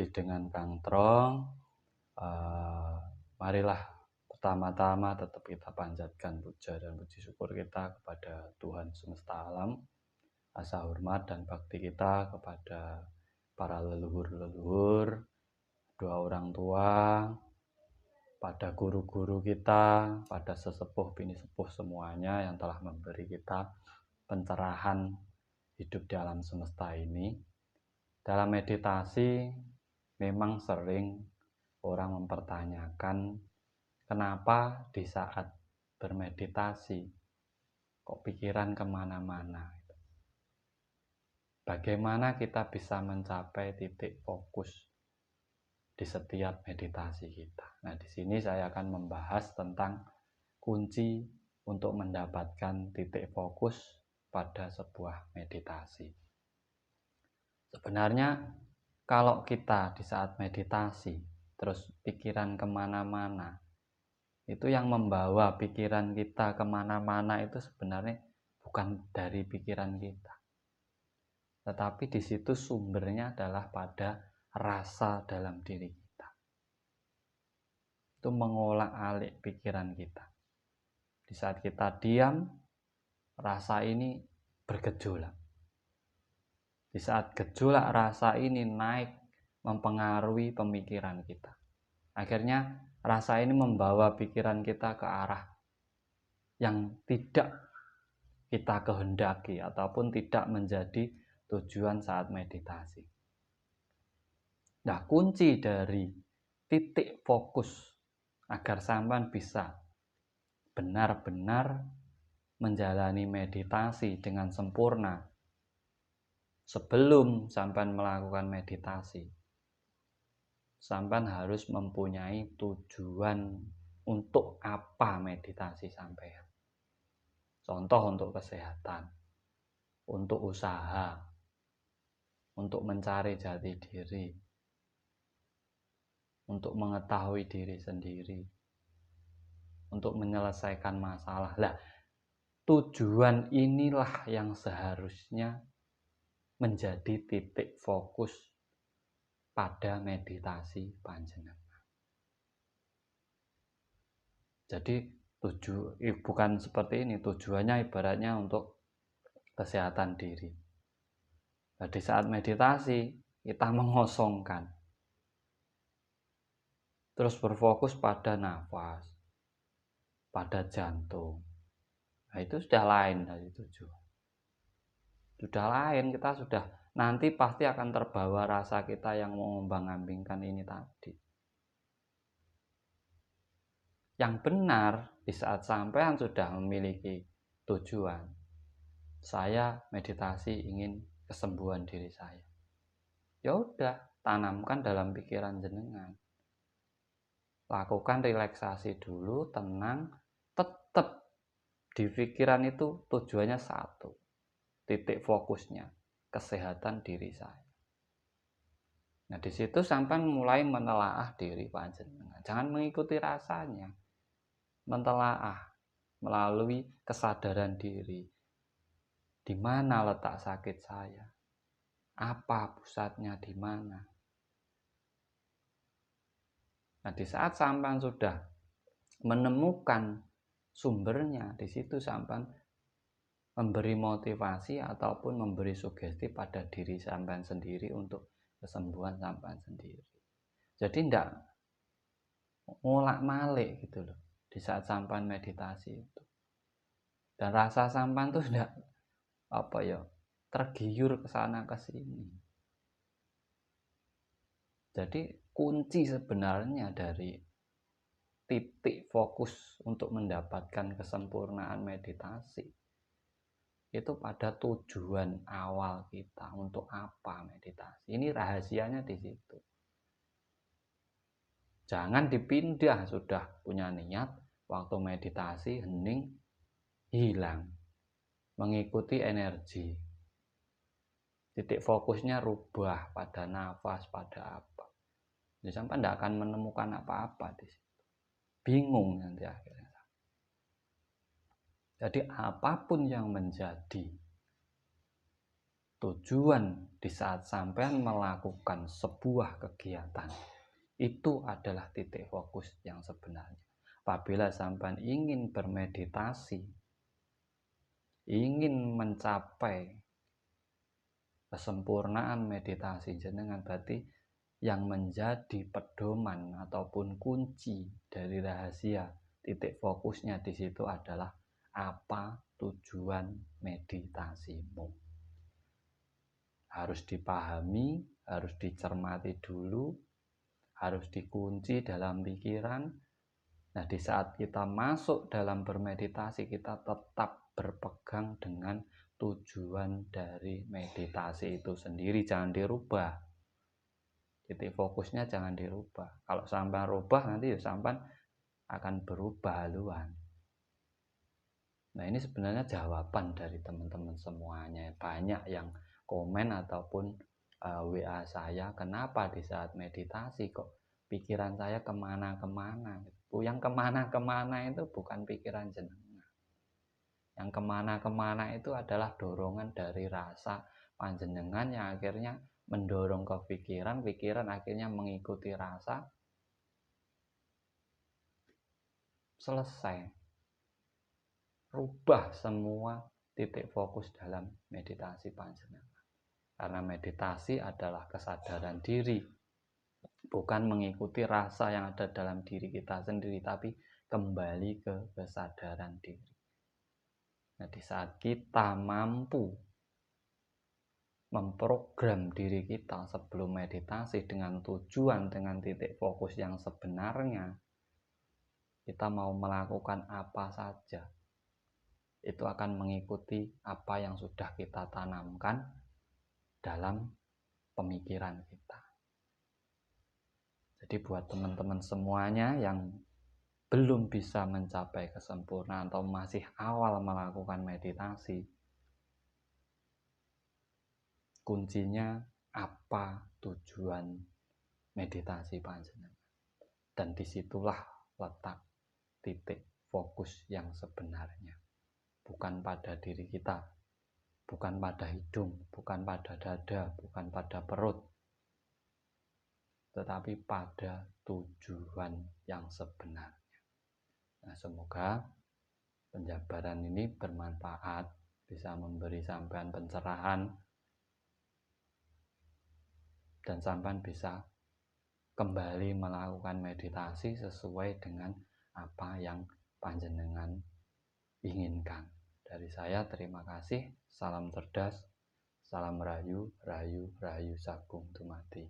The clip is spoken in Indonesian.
Dengan Kang Trong, marilah pertama-tama tetap kita panjatkan puja dan puji syukur kita kepada Tuhan semesta alam, rasa hormat dan bakti kita kepada para leluhur-leluhur, dua orang tua, pada guru-guru kita, pada sesepuh bini sepuh semuanya yang telah memberi kita pencerahan hidup di alam semesta ini. Dalam meditasi memang sering orang mempertanyakan kenapa di saat bermeditasi kok pikiran kemana-mana. Bagaimana kita bisa mencapai titik fokus di setiap meditasi kita. Nah, di sini saya akan membahas tentang kunci untuk mendapatkan titik fokus pada sebuah meditasi. Sebenarnya kalau kita di saat meditasi terus pikiran kemana-mana, itu yang membawa pikiran kita kemana-mana itu sebenarnya bukan dari pikiran kita, tetapi di situ sumbernya adalah pada rasa dalam diri kita. Itu mengolak-alik pikiran kita. Di saat kita diam, rasa ini bergejolak. Di saat gejolak rasa ini naik, mempengaruhi pemikiran kita. Akhirnya rasa ini membawa pikiran kita ke arah yang tidak kita kehendaki ataupun tidak menjadi tujuan saat meditasi. Nah, kunci dari titik fokus agar sampean bisa benar-benar menjalani meditasi dengan sempurna. Sebelum sampean melakukan meditasi, sampean harus mempunyai tujuan untuk apa meditasi sampean. Contoh untuk kesehatan, untuk usaha, untuk mencari jati diri, untuk mengetahui diri sendiri, untuk menyelesaikan masalah. Lah, tujuan inilah yang seharusnya menjadi titik fokus pada meditasi panjenengan. Jadi bukan seperti ini, tujuannya ibaratnya untuk kesehatan diri. Nah, di saat meditasi kita mengosongkan, terus berfokus pada nafas, pada jantung. Nah, itu sudah lain dari tujuan. Sudah lain, kita sudah nanti pasti akan terbawa rasa kita yang mengombang-ambingkan ini tadi. Yang benar di saat sampean sudah memiliki tujuan, saya meditasi ingin kesembuhan diri saya. Ya udah, tanamkan dalam pikiran jenengan. Lakukan relaksasi dulu, tenang, tetap di pikiran itu tujuannya satu. Titik fokusnya kesehatan diri saya. Nah, di situ sampean mulai menelaah diri panjenengan. Jangan mengikuti rasanya. Mentelaah melalui kesadaran diri. Di mana letak sakit saya? Apa pusatnya di mana? Nah, di saat sampean sudah menemukan sumbernya, di situ sampean memberi motivasi ataupun memberi sugesti pada diri sampean sendiri untuk kesembuhan sampean sendiri. Jadi tidak ngolak-malik gitu loh di saat sampean meditasi itu. Dan rasa sampean tuh tidak tergiur ke sana ke sini. Jadi kunci sebenarnya dari titik fokus untuk mendapatkan kesempurnaan meditasi itu pada tujuan awal kita, untuk apa meditasi. Ini rahasianya di situ. Jangan dipindah, sudah punya niat waktu meditasi hening hilang, mengikuti energi. Titik fokusnya rubah pada nafas, pada apa. Jadi sampai tidak akan menemukan apa-apa di situ. Bingung nanti akhirnya. Jadi apapun yang menjadi Tujuan di saat sampean melakukan sebuah kegiatan itu adalah titik fokus yang sebenarnya. Apabila sampean ingin bermeditasi, ingin mencapai kesempurnaan meditasi jenengan, berarti yang menjadi pedoman ataupun kunci dari rahasia titik fokusnya di situ adalah apa tujuan meditasimu. Harus dipahami, harus dicermati dulu, harus dikunci dalam pikiran. Nah, di saat kita masuk dalam bermeditasi, kita tetap berpegang dengan tujuan dari meditasi itu sendiri, jangan dirubah. Titik fokusnya jangan dirubah. Kalau sampai rubah, nanti ya sampai akan berubah haluan. Nah, ini sebenarnya jawaban dari teman-teman semuanya. Banyak yang komen ataupun WA saya, kenapa di saat meditasi kok pikiran saya kemana-kemana. Yang kemana-kemana itu bukan pikiran jenengan. Yang kemana-kemana itu adalah dorongan dari rasa panjenengan yang akhirnya mendorong ke pikiran, pikiran akhirnya mengikuti rasa, selesai. Rubah semua titik fokus dalam meditasi panjenengan. Karena meditasi adalah kesadaran diri, bukan mengikuti rasa yang ada dalam diri kita sendiri, tapi kembali ke kesadaran diri. Nah, di saat kita mampu memprogram diri kita sebelum meditasi dengan tujuan, dengan titik fokus yang sebenarnya, kita mau melakukan apa saja, itu akan mengikuti apa yang sudah kita tanamkan dalam pemikiran kita. Jadi buat teman-teman semuanya yang belum bisa mencapai kesempurnaan atau masih awal melakukan meditasi, kuncinya apa tujuan meditasi panjenengan. Dan disitulah letak titik fokus yang sebenarnya. Bukan pada diri kita, bukan pada hidung, bukan pada dada, bukan pada perut, tetapi pada tujuan yang sebenarnya. Nah, semoga penjabaran ini bermanfaat, bisa memberi sampean pencerahan, dan sampean bisa kembali melakukan meditasi sesuai dengan apa yang panjenengan inginkan. Dari saya terima kasih, salam cerdas, salam rahayu, rahayu, rahayu sagung dumadi.